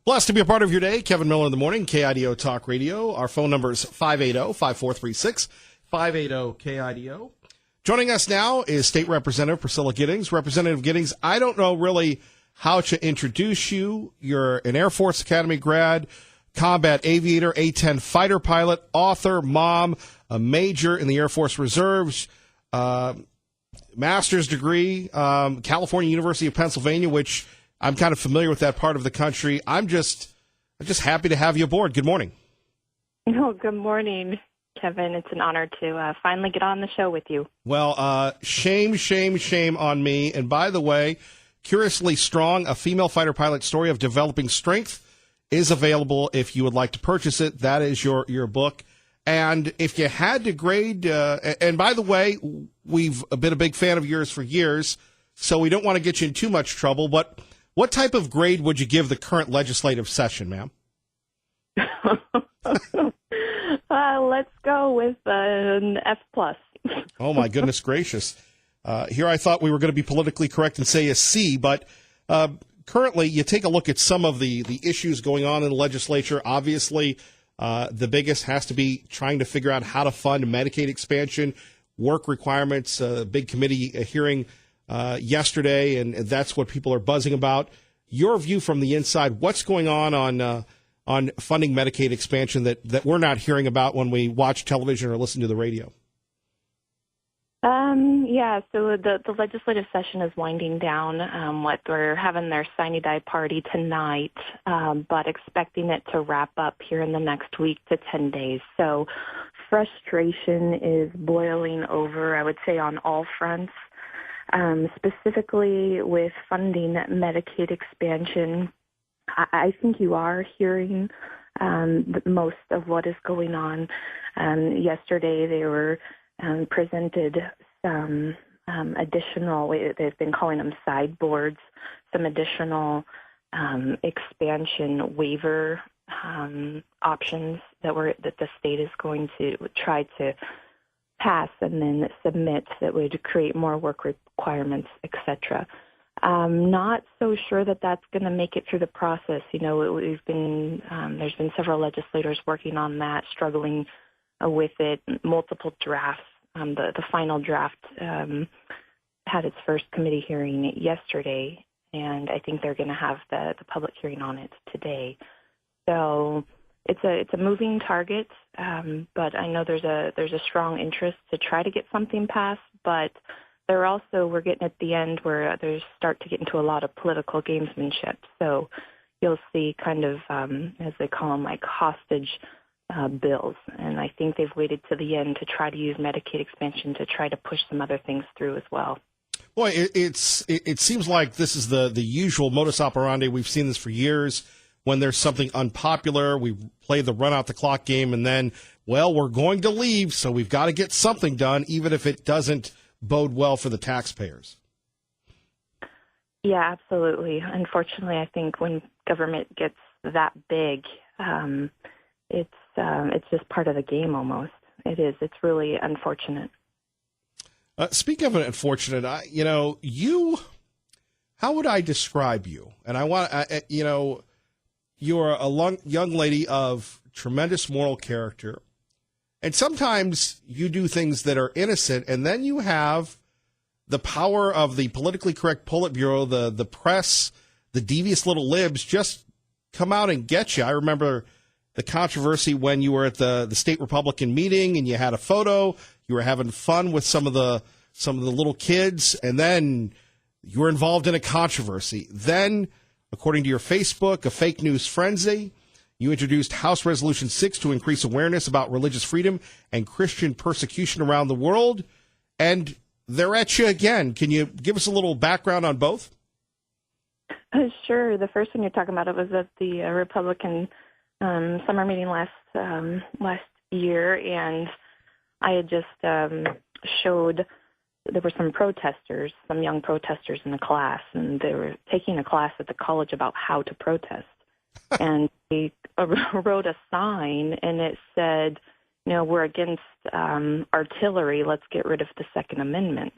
Blessed to be a part of your day. Kevin Miller in the morning, KIDO Talk Radio. Our phone number is 580-5436, 580-KIDO. Joining us now is State Representative Priscilla Giddings. Representative Giddings, I don't know really how to introduce you. You're an Air Force Academy grad, combat aviator, A-10 fighter pilot, author, mom, a major in the Air Force Reserves, master's degree, California University of Pennsylvania, which I'm kind of familiar with that part of the country. I'm just happy to have you aboard. Good morning. Oh, good morning, Kevin. It's an honor to finally get on the show with you. Well, shame on me. And by the way, Curiously Strong, a female fighter pilot story of developing strength, is available if you would like to purchase it. That is your book. And if you had to grade, and by the way, we've been a big fan of yours for years, so we don't want to get you in too much trouble, but what type of grade would you give the current legislative session, ma'am? Let's go with an F+. Oh, my goodness gracious. Here I thought we were going to be politically correct and say a C, but currently you take a look at some of the issues going on in the legislature. Obviously, the biggest has to be trying to figure out how to fund Medicaid expansion, work requirements, big committee hearing yesterday, and that's what people are buzzing about. Your view from the inside, what's going on funding Medicaid expansion that we're not hearing about when we watch television or listen to the radio? So the legislative session is winding down. We're having their sine die party tonight, but expecting it to wrap up here in the next week to 10 days. So frustration is boiling over, I would say, on all fronts. Specifically with funding Medicaid expansion, I think you are hearing most of what is going on. Yesterday they were presented some additional, they've been calling them sideboards, some additional expansion waiver options that the state is going to try to pass and then submit that would create more work requirements, etc. Not so sure that that's going to make it through the process. You know, there's been several legislators working on that, struggling with it, multiple drafts. The final draft had its first committee hearing yesterday, and I think they're going to have the public hearing on it today. So it's a moving target, but I know there's a strong interest to try to get something passed, but we're getting at the end where they start to get into a lot of political gamesmanship. So you'll see kind of, as they call them, like hostage bills. And I think they've waited to the end to try to use Medicaid expansion to try to push some other things through as well. Boy, it seems like this is the usual modus operandi. We've seen this for years. When there's something unpopular, we play the run-out-the-clock game, and then, well, we're going to leave, so we've got to get something done, even if it doesn't bode well for the taxpayers. Yeah, absolutely. Unfortunately, I think when government gets that big, it's just part of the game almost. It is. It's really unfortunate. Speaking of unfortunate, how would I describe you? And I want, you're a young lady of tremendous moral character. And sometimes you do things that are innocent, and then you have the power of the politically correct Politburo, the press, the devious little libs just come out and get you. I remember the controversy when you were at the state Republican meeting and you had a photo. You were having fun with some of the little kids, and then you were involved in a controversy. Then, according to your Facebook, a fake news frenzy. You introduced House Resolution 6 to increase awareness about religious freedom and Christian persecution around the world. And they're at you again. Can you give us a little background on both? Sure. The first one you're talking about, it was at the Republican summer meeting last year, and I had just showed there were some protesters, some young protesters in the class, and they were taking a class at the college about how to protest. And they wrote a sign, and it said, we're against artillery. Let's get rid of the Second Amendment.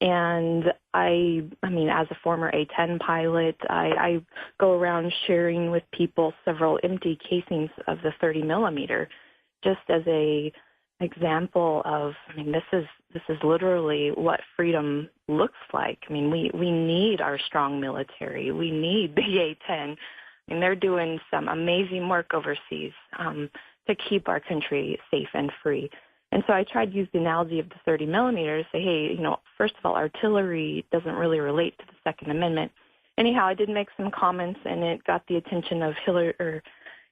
And I mean, as a former A-10 pilot, I go around sharing with people several empty casings of the 30 millimeter, just as a example of, I mean, this is literally what freedom looks like. I mean, we need our strong military. We need the A-10. I mean, they're doing some amazing work overseas to keep our country safe and free. And so I tried to use the analogy of the 30 millimeter to say, hey, first of all, artillery doesn't really relate to the Second Amendment. Anyhow, I did make some comments, and it got the attention of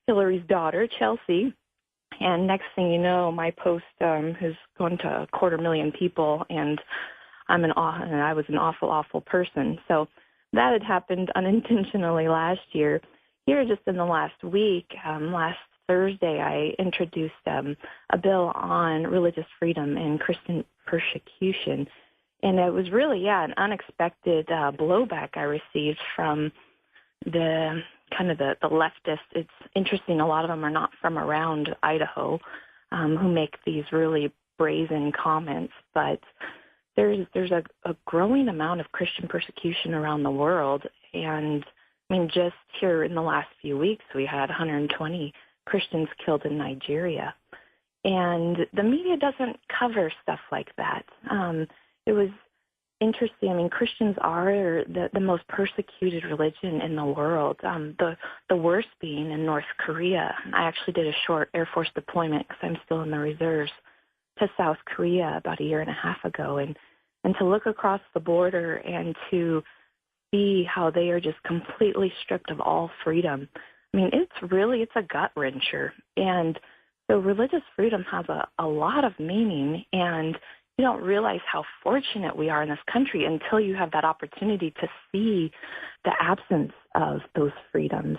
Hillary's daughter, Chelsea. And next thing you know, my post has gone to 250,000 people, and I was an awful, awful person. So that had happened unintentionally last year. Here, just in the last week, last Thursday, I introduced a bill on religious freedom and Christian persecution. And it was really, an unexpected blowback I received from the leftist. It's interesting, a lot of them are not from around Idaho who make these really brazen comments, but there's a growing amount of Christian persecution around the world. And I mean, just here in the last few weeks, we had 120 Christians killed in Nigeria. And the media doesn't cover stuff like that. It was interesting. I mean, Christians are the most persecuted religion in the world, the worst being in North Korea. I actually did a short Air Force deployment, because I'm still in the reserves, to South Korea about a year and a half ago. And to look across the border and to see how they are just completely stripped of all freedom. I mean, it's a gut wrencher. And so religious freedom has a lot of meaning, and you don't realize how fortunate we are in this country until you have that opportunity to see the absence of those freedoms.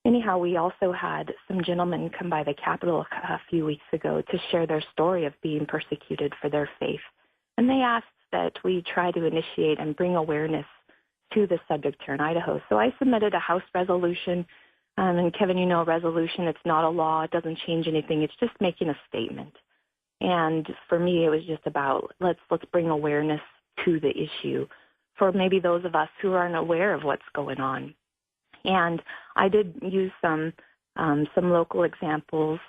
Anyhow, we also had some gentlemen come by the Capitol a few weeks ago to share their story of being persecuted for their faith. And they asked that we try to initiate and bring awareness to the subject here in Idaho. So I submitted a House resolution. And Kevin, a resolution, it's not a law. It doesn't change anything. It's just making a statement. And for me, it was just about let's bring awareness to the issue for maybe those of us who aren't aware of what's going on. And I did use some local examples,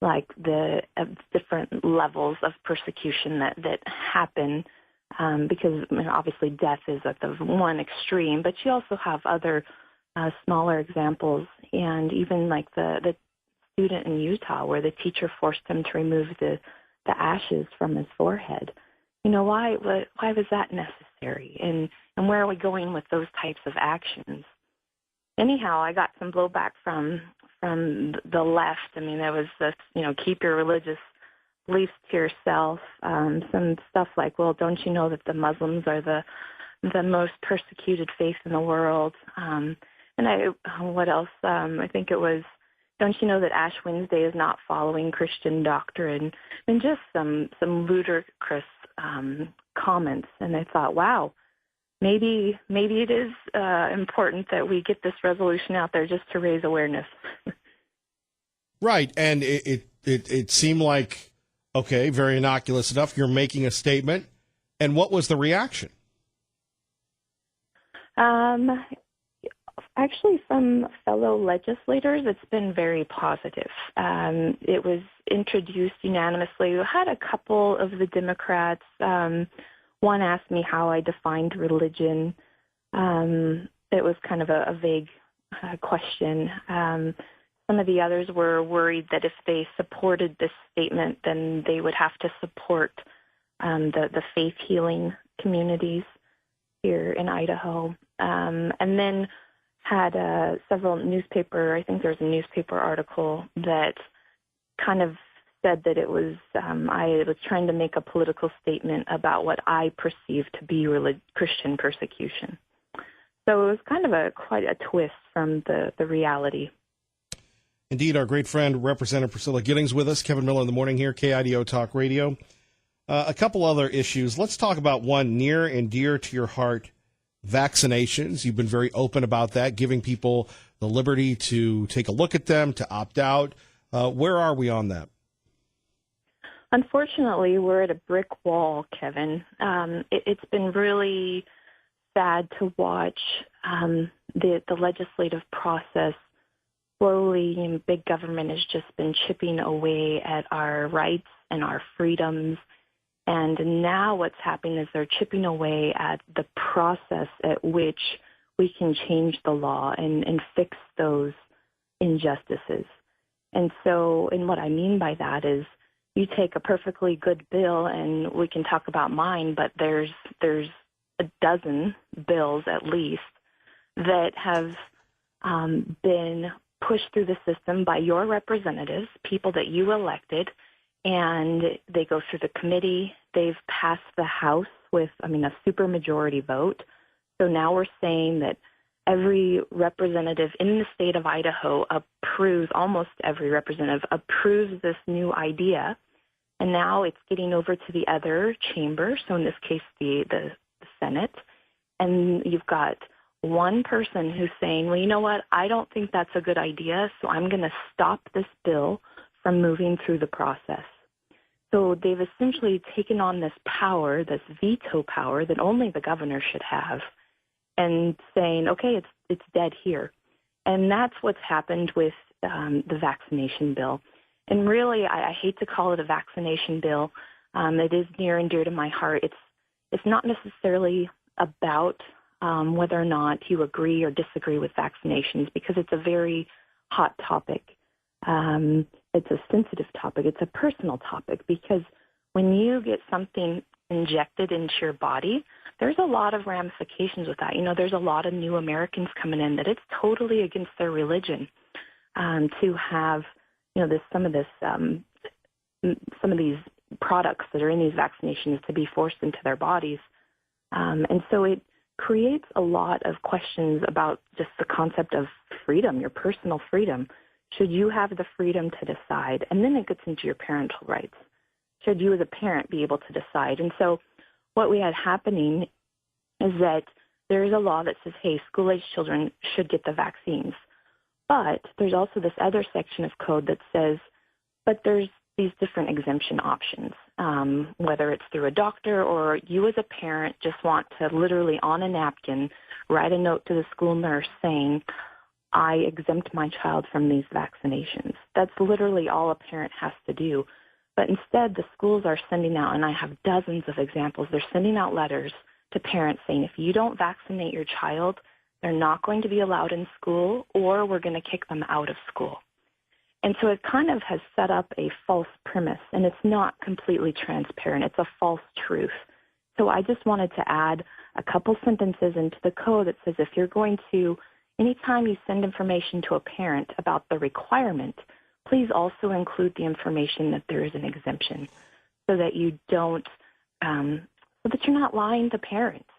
like the different levels of persecution that happen, because obviously death is at the one extreme, but you also have other smaller examples, and even like the student in Utah where the teacher forced him to remove the ashes from his forehead. Why was that necessary? And where are we going with those types of actions? Anyhow, I got some blowback from the left. I mean, there was this, keep your religious beliefs to yourself. Some stuff like, well, don't you know that the Muslims are the most persecuted faith in the world? What else? I think it was, don't you know that Ash Wednesday is not following Christian doctrine? And just some ludicrous comments. And I thought, wow, maybe it is important that we get this resolution out there just to raise awareness. Right, and it seemed like, okay, very innocuous enough. You're making a statement. And what was the reaction? Actually, from fellow legislators, it's been very positive. It was introduced unanimously. We had a couple of the Democrats. One asked me how I defined religion. It was kind of a vague question. Some of the others were worried that if they supported this statement, then they would have to support the faith healing communities here in Idaho. And then had several I think there was a newspaper article that kind of said that it was, I was trying to make a political statement about what I perceived to be Christian persecution. So it was kind of quite a twist from the reality. Indeed, our great friend, Representative Priscilla Giddings, with us. Kevin Miller in the morning here, KIDO Talk Radio. A couple other issues. Let's talk about one near and dear to your heart, vaccinations. You've been very open about that, giving people the liberty to take a look at them, to opt out. Where are we on that? Unfortunately, we're at a brick wall, Kevin. It's been really sad to watch the legislative process slowly, and big government has just been chipping away at our rights and our freedoms. And now what's happening is they're chipping away at the process at which we can change the law and fix those injustices. And so, and what I mean by that is you take a perfectly good bill, and we can talk about mine, but there's a dozen bills at least that have been pushed through the system by your representatives, people that you elected, and they go through the committee. They've passed the House with, a supermajority vote. So now we're saying that every representative in the state of Idaho approves, almost every representative approves this new idea. And now it's getting over to the other chamber, so in this case the Senate. And you've got one person who's saying, well, you know what, I don't think that's a good idea, so I'm going to stop this bill from moving through the process. So they've essentially taken on this power, this veto power that only the governor should have, and saying, okay, it's dead here. And that's what's happened with the vaccination bill. And really, I hate to call it a vaccination bill. It is near and dear to my heart. It's not necessarily about whether or not you agree or disagree with vaccinations, because it's a very hot topic. It's a sensitive topic. It's a personal topic, because when you get something injected into your body, there's a lot of ramifications with that. There's a lot of new Americans coming in that it's totally against their religion to have, some of these products that are in these vaccinations to be forced into their bodies. And so it creates a lot of questions about just the concept of freedom, your personal freedom. Should you have the freedom to decide? And then it gets into your parental rights. Should you as a parent be able to decide? And so what we had happening is that there is a law that says, hey, school-age children should get the vaccines. But there's also this other section of code that says, but there's these different exemption options, whether it's through a doctor or you as a parent just want to literally on a napkin write a note to the school nurse saying, I exempt my child from these vaccinations. That's literally all a parent has to do. But instead, the schools are sending out, and I have dozens of examples, they're sending out letters to parents saying, if you don't vaccinate your child, they're not going to be allowed in school, or we're going to kick them out of school. And so it kind of has set up a false premise, and it's not completely transparent. It's a false truth. So I just wanted to add a couple sentences into the code that says if you're going to, anytime you send information to a parent about the requirement, please also include the information that there is an exemption, so that you don't, so that you're not lying to parents.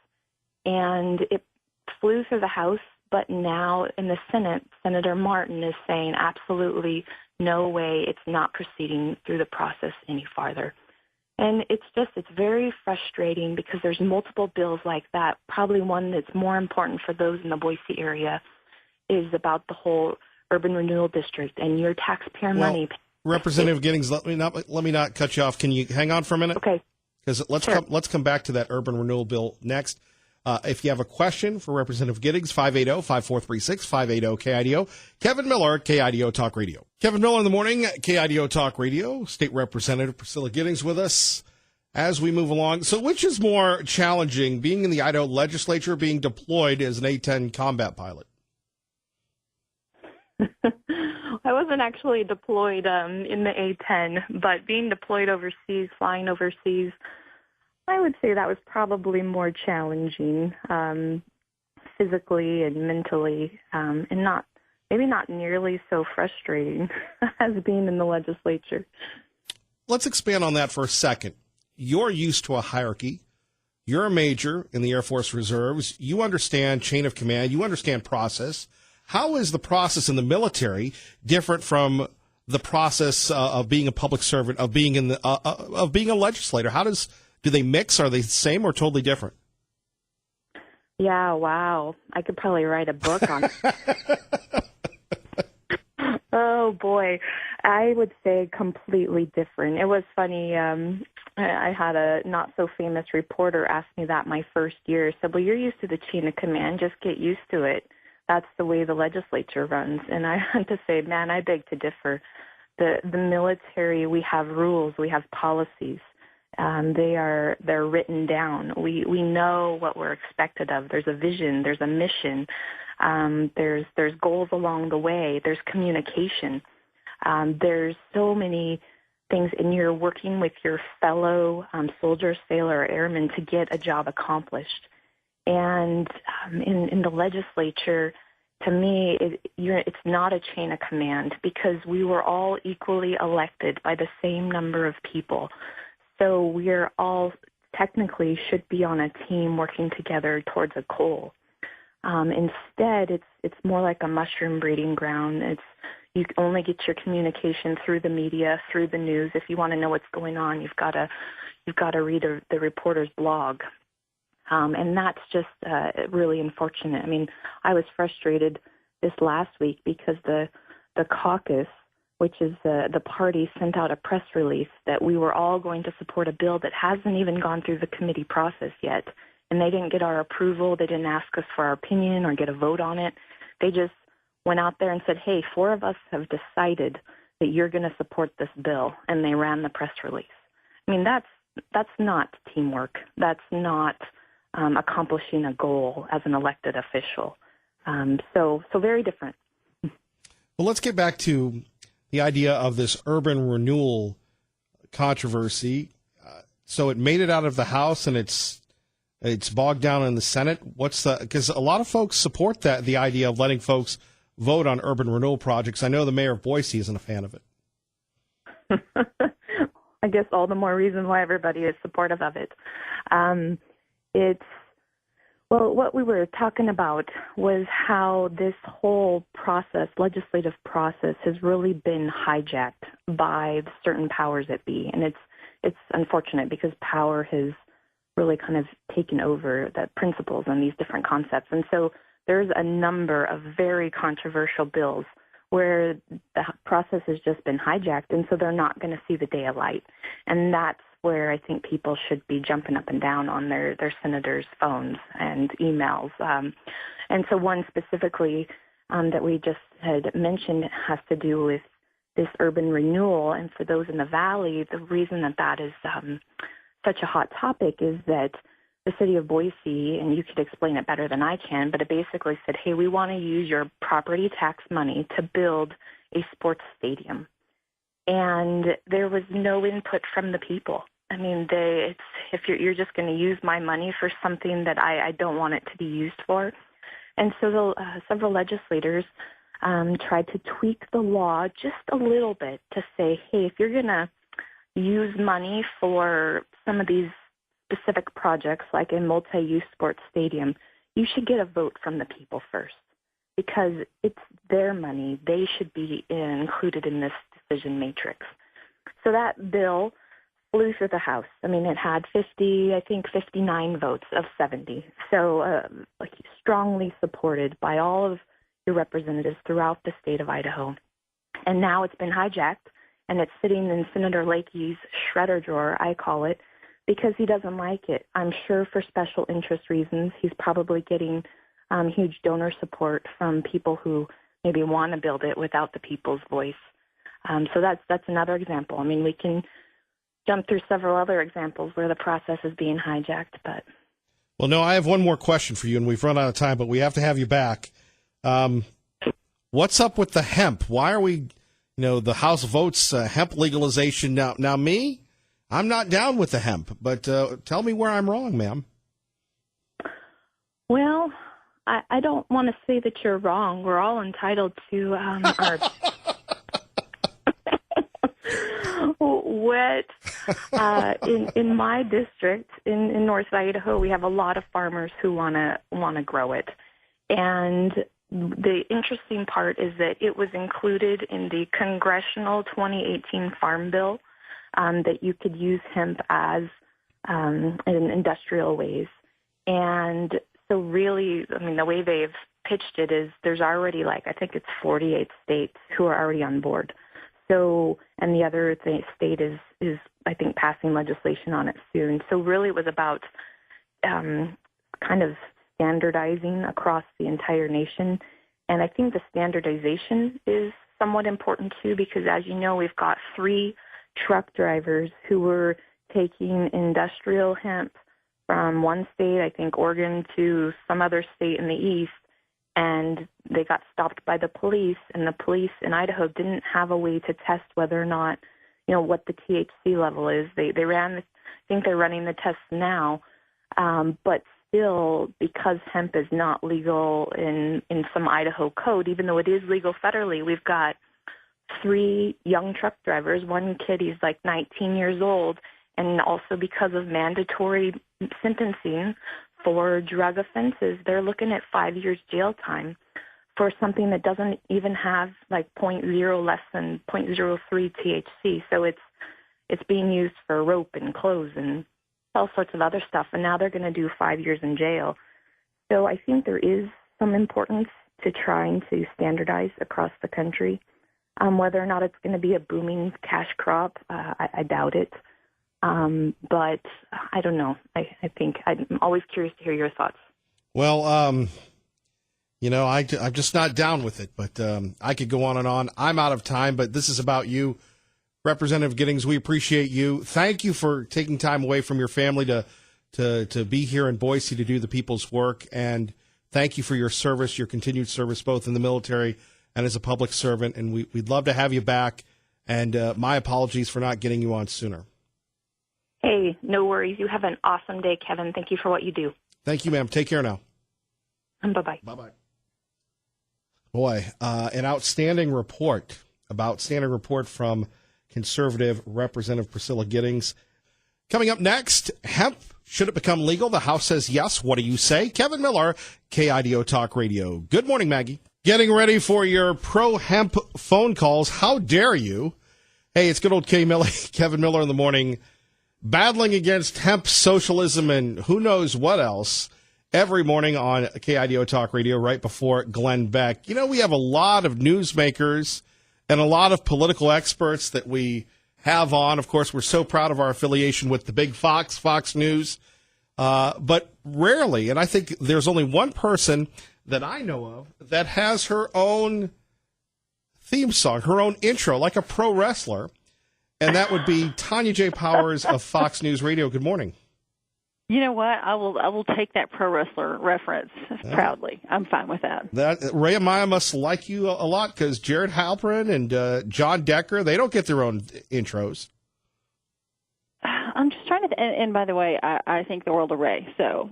And it flew through the House, but now in the Senate, Senator Martin is saying absolutely no way, it's not proceeding through the process any farther. And it's very frustrating because there's multiple bills like that. Probably one that's more important for those in the Boise area is about the whole urban renewal district and your taxpayer money. Representative Giddings, let me not cut you off. Can you hang on for a minute? Okay. Because let's come back to that urban renewal bill next. If you have a question for Representative Giddings, 580-5436, 580-KIDO. Kevin Miller, KIDO Talk Radio. Kevin Miller in the morning, KIDO Talk Radio. State Representative Priscilla Giddings with us as we move along. So which is more challenging, being in the Idaho legislature or being deployed as an A-10 combat pilot? I wasn't actually deployed in the A-10, but being deployed overseas, flying overseas, I would say that was probably more challenging physically and mentally, and maybe not nearly so frustrating as being in the legislature. Let's expand on that for a second. You're used to a hierarchy. You're a major in the Air Force Reserves. You understand chain of command. You understand process. How is the process in the military different from the process of being a public servant, of being of being a legislator? Do they mix? Are they the same or totally different? Yeah, wow. I could probably write a book on it. Oh, boy. I would say completely different. It was funny. I had a not so famous reporter ask me that my first year. Said, "Well, you're used to the chain of command. Just get used to it. That's the way the legislature runs." And I had to say, "Man, I beg to differ. The military, we have rules, we have policies. They're written down. We know what we're expected of. There's a vision. There's a mission. There's goals along the way. There's communication." There's so many things, and you're working with your fellow soldier, sailor, or airman to get a job accomplished. And in the legislature, to me, it's not a chain of command because we were all equally elected by the same number of people. So we're all technically should be on a team working together towards a goal. Instead, it's more like a mushroom breeding ground. You only get your communication through the media, through the news. If you want to know what's going on, you've got to read the reporter's blog, and that's just really unfortunate. I mean, I was frustrated this last week because the caucus, which is the party, sent out a press release that we were all going to support a bill that hasn't even gone through the committee process yet, and they didn't get our approval. They didn't ask us for our opinion or get a vote on it. They just went out there and said, "Hey, 4 of us have decided that you're going to support this bill," and they ran the press release. I mean, that's not teamwork. That's not accomplishing a goal as an elected official. So very different. Well, let's get back to the idea of this urban renewal controversy. So it made it out of the House, and it's bogged down in the Senate. Because a lot of folks support the idea of letting folks vote on urban renewal projects. I know the mayor of Boise isn't a fan of it. I guess all the more reason why everybody is supportive of it. What we were talking about was how this whole process, legislative process, has really been hijacked by certain powers that be. And it's unfortunate because power has really kind of taken over the principles and these different concepts. And so there's a number of very controversial bills where the process has just been hijacked, and so they're not going to see the day of light. And that's where I think people should be jumping up and down on their senators' phones and emails. And so one specifically that we just had mentioned has to do with this urban renewal. And for those in the Valley, the reason that is such a hot topic is that the city of Boise, and you could explain it better than I can, but it basically said, "Hey, we want to use your property tax money to build a sports stadium." And there was no input from the people. I mean, if you're just going to use my money for something that I don't want it to be used for. And so several legislators tried to tweak the law just a little bit to say, hey, if you're going to use money for some of these specific projects like a multi-use sports stadium, you should get a vote from the people first because it's their money. They should be included in this decision matrix. So that bill flew through the House. I mean, it had 59 votes of 70. So strongly supported by all of your representatives throughout the state of Idaho. And now it's been hijacked, and it's sitting in Senator Lakey's shredder drawer, I call it, because he doesn't like it. I'm sure for special interest reasons. He's probably getting huge donor support from people who maybe want to build it without the people's voice. So that's another example. I mean, we can jump through several other examples where the process is being hijacked. But well, no, I have one more question for you, and we've run out of time, but we have to have you back. What's up with the hemp? Why are we, the House votes hemp legalization now? Now, me, I'm not down with the hemp, but tell me where I'm wrong, ma'am. Well, I don't want to say that you're wrong. We're all entitled to our what in my district in North Idaho, we have a lot of farmers who want to grow it, and the interesting part is that it was included in the congressional 2018 Farm Bill that you could use hemp as in industrial ways. And so really, I mean, the way they've pitched it is there's already I think it's 48 states who are already on board. So, and the other state is I think passing legislation on it soon. So really, it was about kind of standardizing across the entire nation. And I think the standardization is somewhat important too, because as you know, we've got 3 truck drivers who were taking industrial hemp from one state, I think Oregon, to some other state in the east, and they got stopped by the police, and the police in Idaho didn't have a way to test whether or not, what the THC level is. They ran, I think they're running the tests now, but still, because hemp is not legal in some Idaho code, even though it is legal federally, we've got 3 young truck drivers. One kid, he's like 19 years old, and also because of mandatory sentencing for drug offenses, they're looking at 5 years jail time for something that doesn't even have like less than 0.03 THC. So it's being used for rope and clothes and all sorts of other stuff, and now they're going to do 5 years in jail. So I think there is some importance to trying to standardize across the country. Whether or not it's going to be a booming cash crop, I doubt it. But I don't know. I think I'm always curious to hear your thoughts. Well, I'm just not down with it, but I could go on and on. I'm out of time, but this is about you. Representative Giddings, we appreciate you. Thank you for taking time away from your family to be here in Boise to do the people's work. And thank you for your service, your continued service, both in the military and as a public servant. And we'd love to have you back. And my apologies for not getting you on sooner. Hey, no worries. You have an awesome day, Kevin. Thank you for what you do. Thank you, ma'am. Take care now. Bye-bye. Bye-bye. Boy, an outstanding report from conservative Representative Priscilla Giddings. Coming up next, hemp, should it become legal? The House says yes. What do you say? Kevin Miller, KIDO Talk Radio. Good morning, Maggie. Getting ready for your pro-hemp phone calls. How dare you? Hey, it's good old Kevin Miller in the morning, battling against hemp socialism and who knows what else every morning on KIDO Talk Radio right before Glenn Beck. We have a lot of newsmakers and a lot of political experts that we have on. Of course, we're so proud of our affiliation with the big Fox News, but rarely, and I think there's only one person that I know of that has her own theme song, her own intro, like a pro wrestler, and that would be Tanya J. Powers of Fox News Radio. Good morning. You know what? I will take that pro wrestler reference proudly. I'm fine with that. Ray Amaya must like you a lot because Jared Halpern and John Decker, they don't get their own intros. I'm just trying to, and by the way, I think the world of Ray. So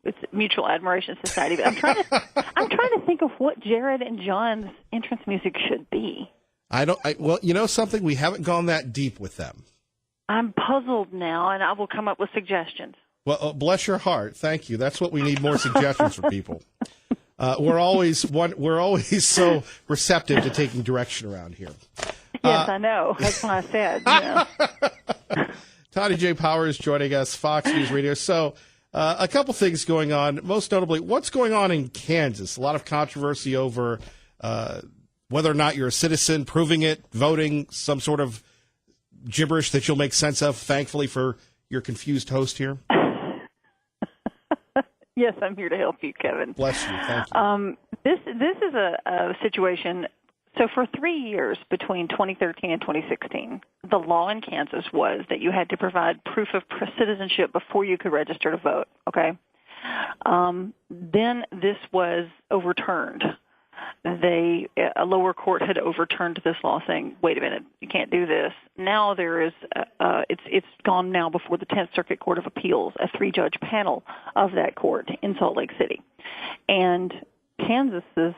it's mutual admiration society. But I'm trying to think of what Jared and John's entrance music should be. Well, something, we haven't gone that deep with them. I'm puzzled now, and I will come up with suggestions. Well, bless your heart. Thank you. That's what we need, more suggestions from people. We're always so receptive to taking direction around here. Yes, I know. That's what I said. Tanya J. Powers joining us, Fox News Radio. So a couple things going on, most notably, what's going on in Kansas? A lot of controversy over whether or not you're a citizen, proving it, voting, some sort of gibberish that you'll make sense of, thankfully, for your confused host here. Yes, I'm here to help you, Kevin. Bless you. Thank you. This is a situation. So for 3 years between 2013 and 2016, the law in Kansas was that you had to provide proof of citizenship before you could register to vote, okay? Then this was overturned. A lower court had overturned this law, saying, "Wait a minute, you can't do this." Now there is, it's gone now before the 10th Circuit Court of Appeals, a 3-judge panel of that court in Salt Lake City, and Kansas's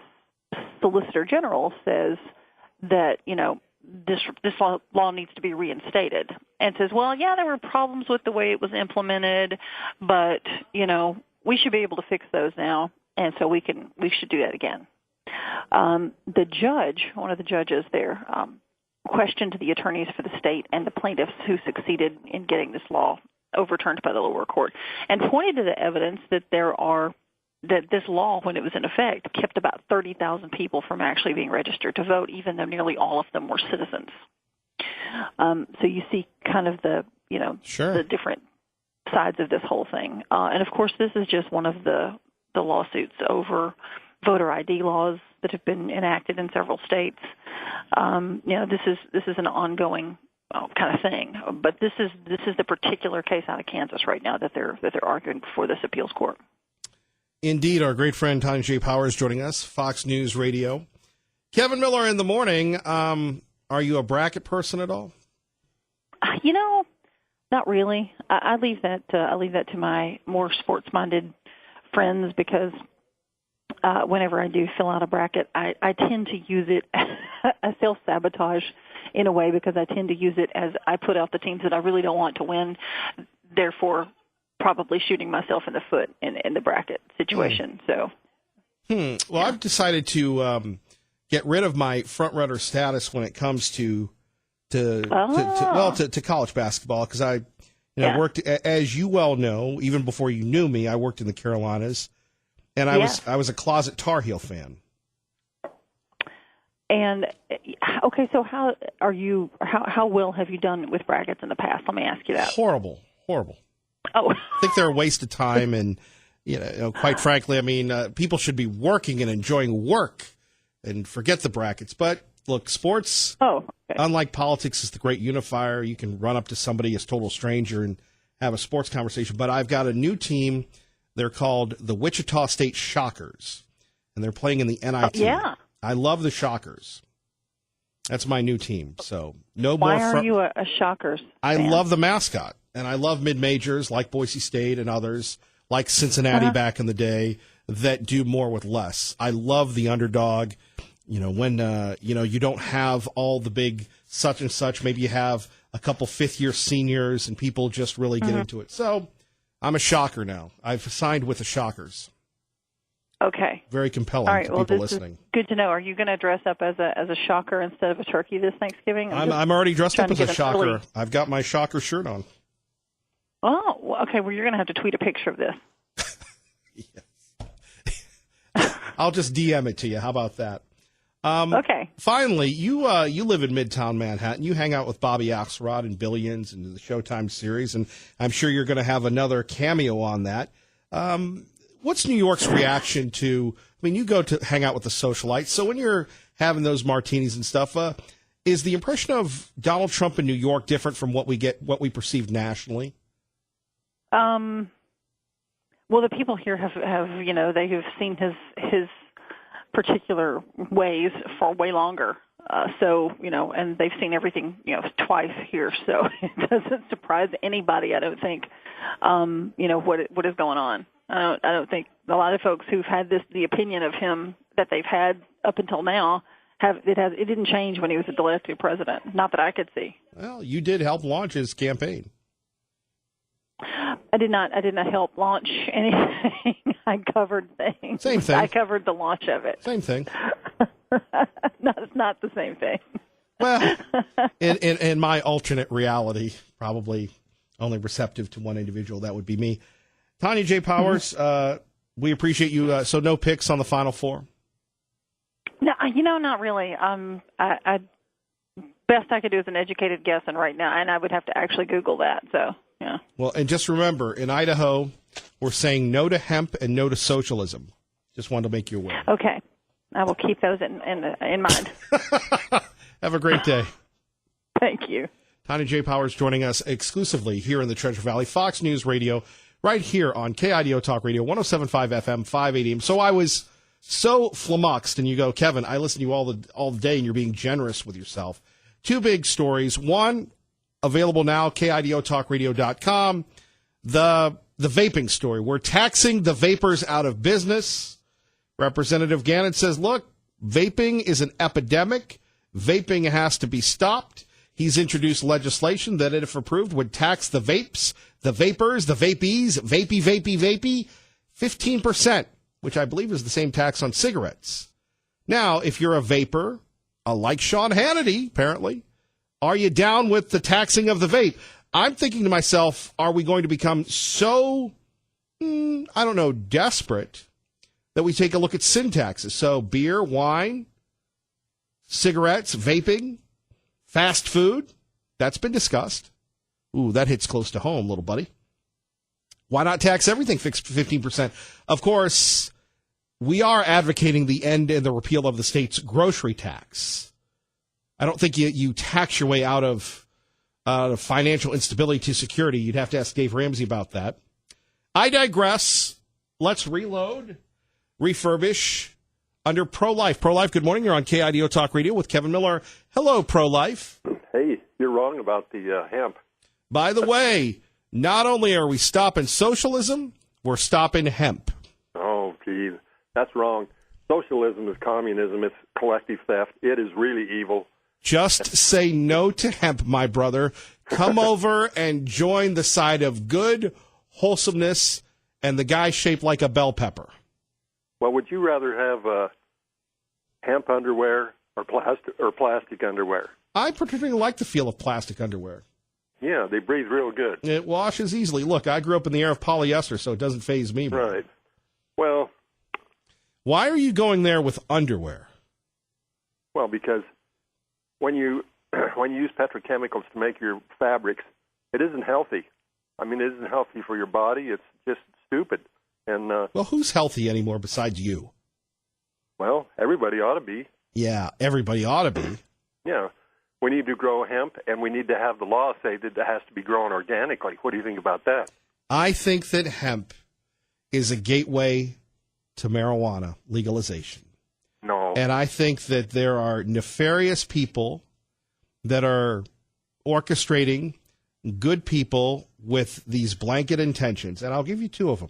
Solicitor General says that this law needs to be reinstated, and says, "Well, yeah, there were problems with the way it was implemented, but we should be able to fix those now, and so we should do that again." The judge, one of the judges there, questioned the attorneys for the state and the plaintiffs who succeeded in getting this law overturned by the lower court, and pointed to the evidence that there are that this law, when it was in effect, kept about 30,000 people from actually being registered to vote, even though nearly all of them were citizens. So you see kind of the, Sure. the different sides of this whole thing. And of course, this is just one of the lawsuits over voter ID laws that have been enacted in several states. This is an ongoing kind of thing. But this is the particular case out of Kansas right now that they're arguing before this appeals court. Indeed, our great friend Tanya J. Powers joining us, Fox News Radio. Kevin Miller in the morning. Are you a bracket person at all? Not really. I leave that to my more sports-minded friends because whenever I do fill out a bracket, I tend to use it. I self-sabotage in a way because I tend to use it as I put out the teams that I really don't want to win, therefore probably shooting myself in the foot in the bracket situation. So, Well, I've decided to get rid of my front runner status when it comes to college basketball because I worked, as you well know, even before you knew me, I worked in the Carolinas, and I was a closet Tar Heel fan. And okay, so how well have you done with brackets in the past? Let me ask you that. Horrible. Oh, I think they're a waste of time, and quite frankly, I mean, people should be working and enjoying work, and forget the brackets. But look, sports. Okay. Unlike politics, is the great unifier. You can run up to somebody as total stranger and have a sports conversation. But I've got a new team. They're called the Wichita State Shockers, and they're playing in the NIT. Yeah. I love the Shockers. That's my new team. So no Why more. are you a Shockers I fan? love the mascot, and I love mid-majors like Boise State and others, like Cincinnati back in the day, that do more with less. I love the underdog. When you don't have all the big such and such, maybe you have a couple fifth-year seniors and people just really get into it. So I'm a Shocker now. I've signed with the Shockers. Okay. Very compelling All right. to Well, people this listening. is good to know. Are you going to dress up as a Shocker instead of a turkey this Thanksgiving? I'm already dressed up trying as to a get an Shocker. early- I've got my Shocker shirt on. Oh, well, okay. Well, you're going to have to tweet a picture of this. I'll just DM it to you. How about that? Okay. Finally, you live in Midtown Manhattan. You hang out with Bobby Axelrod and Billions and the Showtime series, and I'm sure you're going to have another cameo on that. What's New York's reaction to? I mean, you go to hang out with the socialites, so when you're having those martinis and stuff, is the impression of Donald Trump in New York different from what we perceive nationally? Well, the people here have they have seen his particular ways for way longer. And they've seen everything, twice here. So it doesn't surprise anybody, I don't think, what is going on. I don't think a lot of folks who've had the opinion of him that they've had up until now it didn't change when he was elected president. Not that I could see. Well, you did help launch his campaign. I did not help launch anything. I covered things. Same thing. I covered the launch of it. Same thing. No, it's not the same thing. Well, in my alternate reality, probably only receptive to one individual, that would be me. Tanya J. Powers, we appreciate you. So no picks on the Final Four? No, not really. I best I could do is an educated guess, and right now, and I would have to actually Google that. So, yeah. Well, and just remember, in Idaho, we're saying no to hemp and no to socialism. Just wanted to make you aware. Okay, I will keep those in mind. Have a great day. Thank you. Tanya J. Powers joining us exclusively here in the Treasure Valley, Fox News Radio, right here on KIDO Talk Radio, 107.5 FM, 580 AM. So I was so flummoxed, and you go, Kevin, I listen to you all the day, and you're being generous with yourself. Two big stories. One, available now, KIDOTalkRadio.com. The vaping story. We're taxing the vapors out of business. Representative Gannon says, look, vaping is an epidemic. Vaping has to be stopped. He's introduced legislation that, if approved, would tax the vapes, the vapors, the vapees, vapey, 15%, which I believe is the same tax on cigarettes. Now, if you're a vapor, like Sean Hannity, apparently, are you down with the taxing of the vape? I'm thinking to myself, are we going to become so, desperate that we take a look at sin taxes. So beer, wine, cigarettes, vaping, fast food, that's been discussed. Ooh, that hits close to home, little buddy. Why not tax everything 15%? Of course, we are advocating the end and the repeal of the state's grocery tax. I don't think you tax your way out of financial instability to security. You'd have to ask Dave Ramsey about that. I digress. Let's reload, refurbish under Pro-Life. Pro-Life, good morning. You're on KIDO Talk Radio with Kevin Miller. Hello, Pro-Life. Hey, you're wrong about the hemp. By the way, not only are we stopping socialism, we're stopping hemp. Oh, geez, that's wrong. Socialism is communism. It's collective theft. It is really evil. Just say no to hemp, my brother. Come over and join the side of good, wholesomeness, and the guy shaped like a bell pepper. Well, would you rather have hemp underwear or plastic underwear? I particularly like the feel of plastic underwear. Yeah, they breathe real good. It washes easily. Look, I grew up in the era of polyester, so it doesn't faze me. Brother. Right. Well, why are you going there with underwear? Well, because when you use petrochemicals to make your fabrics, it isn't healthy. I mean, it isn't healthy for your body. It's just stupid. And well, who's healthy anymore besides you? Well, everybody ought to be. Yeah, everybody ought to be. Yeah. We need to grow hemp, and we need to have the law say that it has to be grown organically. What do you think about that? I think that hemp is a gateway to marijuana legalization. No. And I think that there are nefarious people that are orchestrating good people with these blanket intentions. And I'll give you two of them.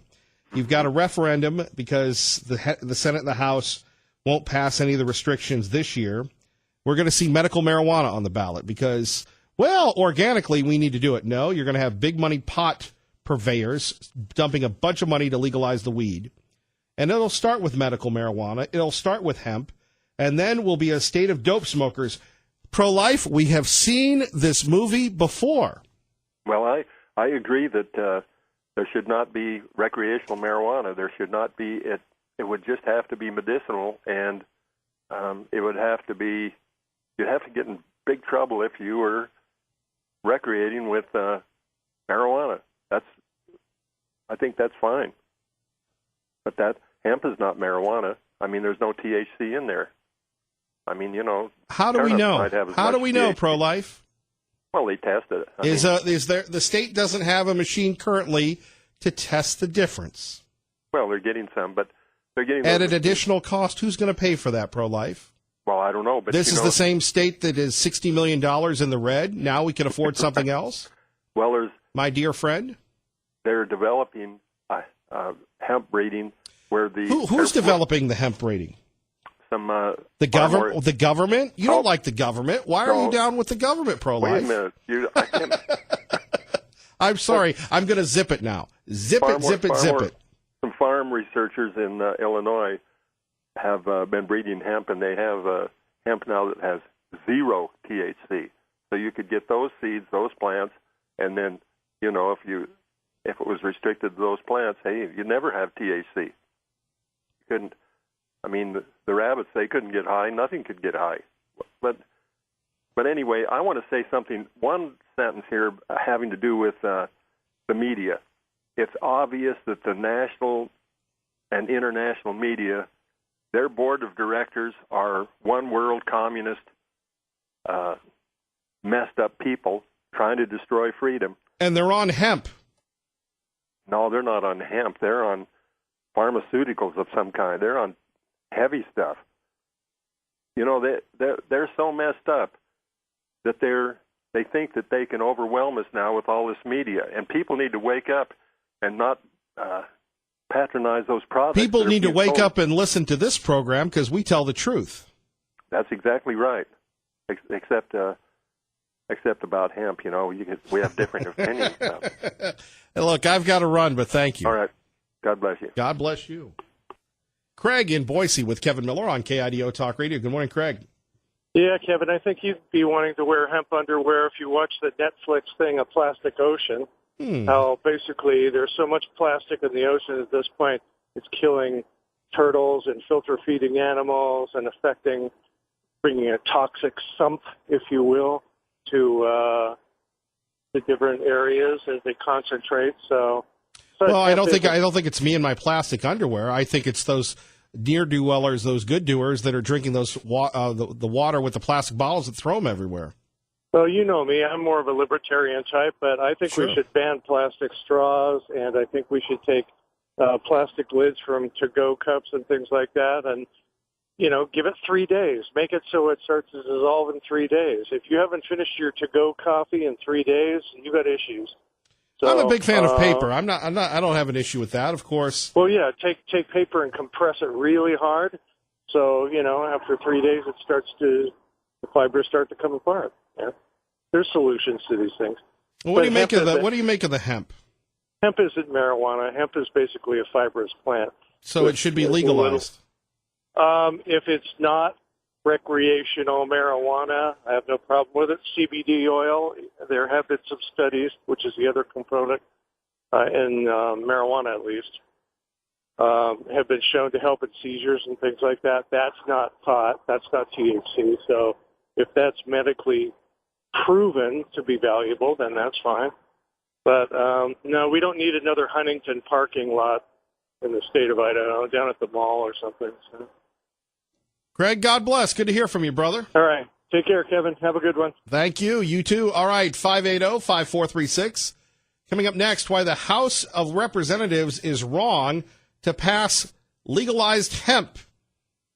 You've got a referendum because the Senate and the House won't pass any of the restrictions this year. We're going to see medical marijuana on the ballot because, well, organically we need to do it. No, you're going to have big money pot purveyors dumping a bunch of money to legalize the weed. And it'll start with medical marijuana. It'll start with hemp. And then we'll be a state of dope smokers. Pro-life, we have seen this movie before. Well, I agree that there should not be recreational marijuana. There should not be it. It would just have to be medicinal, and it would have to be. You'd have to get in big trouble if you were recreating with marijuana. I think that's fine. But that hemp is not marijuana. I mean, there's no THC in there. I mean, you know. How do we know? How do we know, Pro-life? Well, they test it. Is there the state doesn't have a machine currently to test the difference? Well, they're getting some, but they're getting at an additional cost. Who's going to pay for that, Pro-life? Well, I don't know, but this is the same state that is $60 million in the red. Now we can afford something else. Well, there's my dear friend. They're developing hemp breeding where the who's developing the hemp breeding? The government. The government. You don't like the government. Why are you down with the government, Pro-life? Wait a minute. I can't. I'm sorry. I'm going to zip it now. Zip it. Some farm researchers in Illinois have been breeding hemp, and they have hemp now that has 0 THC. So you could get those seeds, those plants, and then, you know, if it was restricted to those plants, hey, you'd never have THC. You couldn't. I mean, the rabbits, they couldn't get high. Nothing could get high. But anyway, I want to say something. One sentence here having to do with the media. It's obvious that the national and international media, their board of directors are one world communist, messed up people trying to destroy freedom. And they're on hemp. No, they're not on hemp. They're on pharmaceuticals of some kind. They're on heavy stuff. You know, they're so messed up that they think that they can overwhelm us now with all this media. And people need to wake up and not patronize those products. People need to wake up and listen to this program because we tell the truth. That's exactly right. Except about hemp, you know, we have different opinions. Look, I've got to run, but thank you. All right. God bless you. God bless you. Craig in Boise with Kevin Miller on KIDO Talk Radio. Good morning, Craig. Yeah, Kevin, I think you'd be wanting to wear hemp underwear if you watch the Netflix thing, A Plastic Ocean. How basically there's so much plastic in the ocean at this point, it's killing turtles and filter feeding animals and bringing a toxic sump, if you will, to the different areas as they concentrate. So well, I don't think it's me and my plastic underwear. I think it's those near-dwellers, those good doers that are drinking those the water with the plastic bottles that throw them everywhere. Well, you know me. I'm more of a libertarian type, but I think Sure. we should ban plastic straws, and I think we should take plastic lids from to-go cups and things like that, and, give it 3 days. Make it so it starts to dissolve in 3 days. If you haven't finished your to-go coffee in 3 days, you got issues. So, I'm a big fan of paper. I don't have an issue with that, of course. Well, yeah, take paper and compress it really hard. So, after 3 days, the fibers start to come apart. Yeah. There's solutions to these things. Well, what do you make of the hemp? Hemp isn't marijuana. Hemp is basically a fibrous plant. So it should be legalized. If it's not recreational marijuana, I have no problem with it. CBD oil, there have been some studies, which is the other component in marijuana at least, have been shown to help in seizures and things like that. That's not pot. That's not THC. So if that's medically proven to be valuable, then that's fine. But no, we don't need another Huntington parking lot in the state of Idaho, down at the mall or something. So. Greg, God bless. Good to hear from you, brother. All right. Take care, Kevin. Have a good one. Thank you. You too. All right, 580-5436. Coming up next, why the House of Representatives is wrong to pass legalized hemp.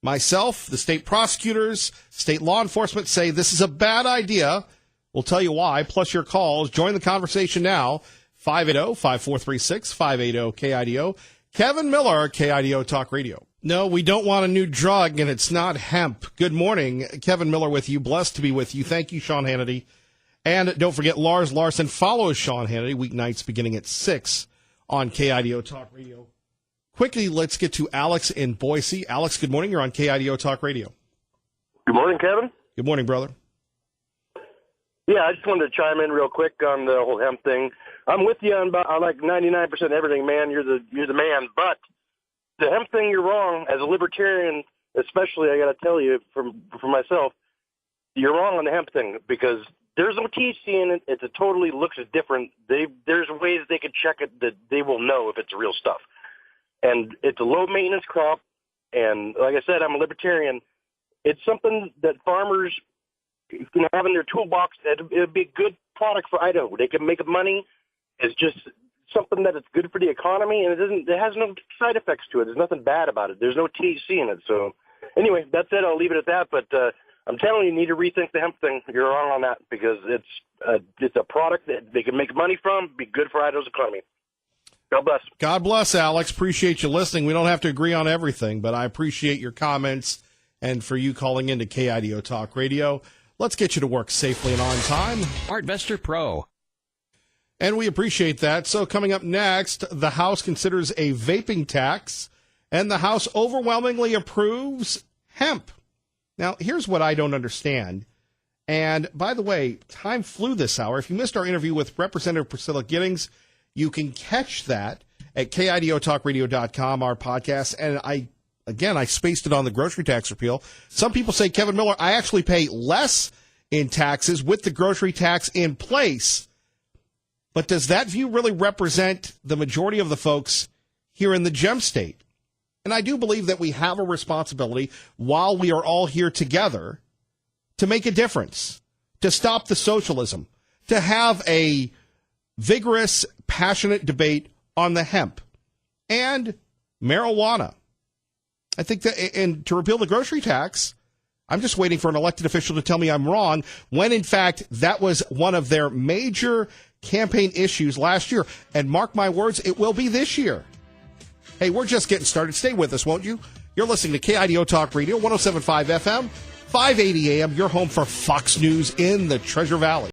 Myself, the state prosecutors, state law enforcement say this is a bad idea. We'll tell you why, plus your calls. Join the conversation now. 580-5436, 580-KIDO. Kevin Miller, KIDO Talk Radio. No, we don't want a new drug, and it's not hemp. Good morning. Kevin Miller with you. Blessed to be with you. Thank you, Sean Hannity. And don't forget, Lars Larson follows Sean Hannity weeknights beginning at 6 on KIDO Talk Radio. Quickly, let's get to Alex in Boise. Alex, good morning. You're on KIDO Talk Radio. Good morning, Kevin. Good morning, brother. Yeah, I just wanted to chime in real quick on the whole hemp thing. I'm with you on like 99% of everything, man. You're the man. But the hemp thing, you're wrong. As a libertarian, especially, I got to tell you for myself, you're wrong on the hemp thing because there's no THC in it. It totally looks different. There's ways they can check it that they will know if it's real stuff. And it's a low-maintenance crop. And like I said, I'm a libertarian. It's something that farmers have in their toolbox. It would be a good product for Idaho. They can make money. It's just something that is good for the economy, and it has no side effects to it. There's nothing bad about it. There's no THC in it. So anyway, that's it. I'll leave it at that. But I'm telling you, you need to rethink the hemp thing. You're wrong on that because it's a product that they can make money from, be good for Idaho's economy. God bless. God bless, Alex. Appreciate you listening. We don't have to agree on everything, but I appreciate your comments and for you calling into KIDO Talk Radio. Let's get you to work safely and on time. Artvester Pro. And we appreciate that. So coming up next, the House considers a vaping tax, and the House overwhelmingly approves hemp. Now, here's what I don't understand. And by the way, time flew this hour. If you missed our interview with Representative Priscilla Giddings, you can catch that at KIDOTalkRadio.com, our podcast. And I spaced it on the grocery tax repeal. Some people say, Kevin Miller, I actually pay less in taxes with the grocery tax in place. But does that view really represent the majority of the folks here in the Gem State? And I do believe that we have a responsibility while we are all here together to make a difference, to stop the socialism, to have a vigorous, passionate debate on the hemp and marijuana. I think that, and to repeal the grocery tax, I'm just waiting for an elected official to tell me I'm wrong, when in fact that was one of their major campaign issues last year. And mark my words, it will be this year. Hey, we're just getting started. Stay with us, won't you? You're listening to KIDO Talk Radio, 107.5 FM, 580 AM, your home for Fox News in the Treasure Valley.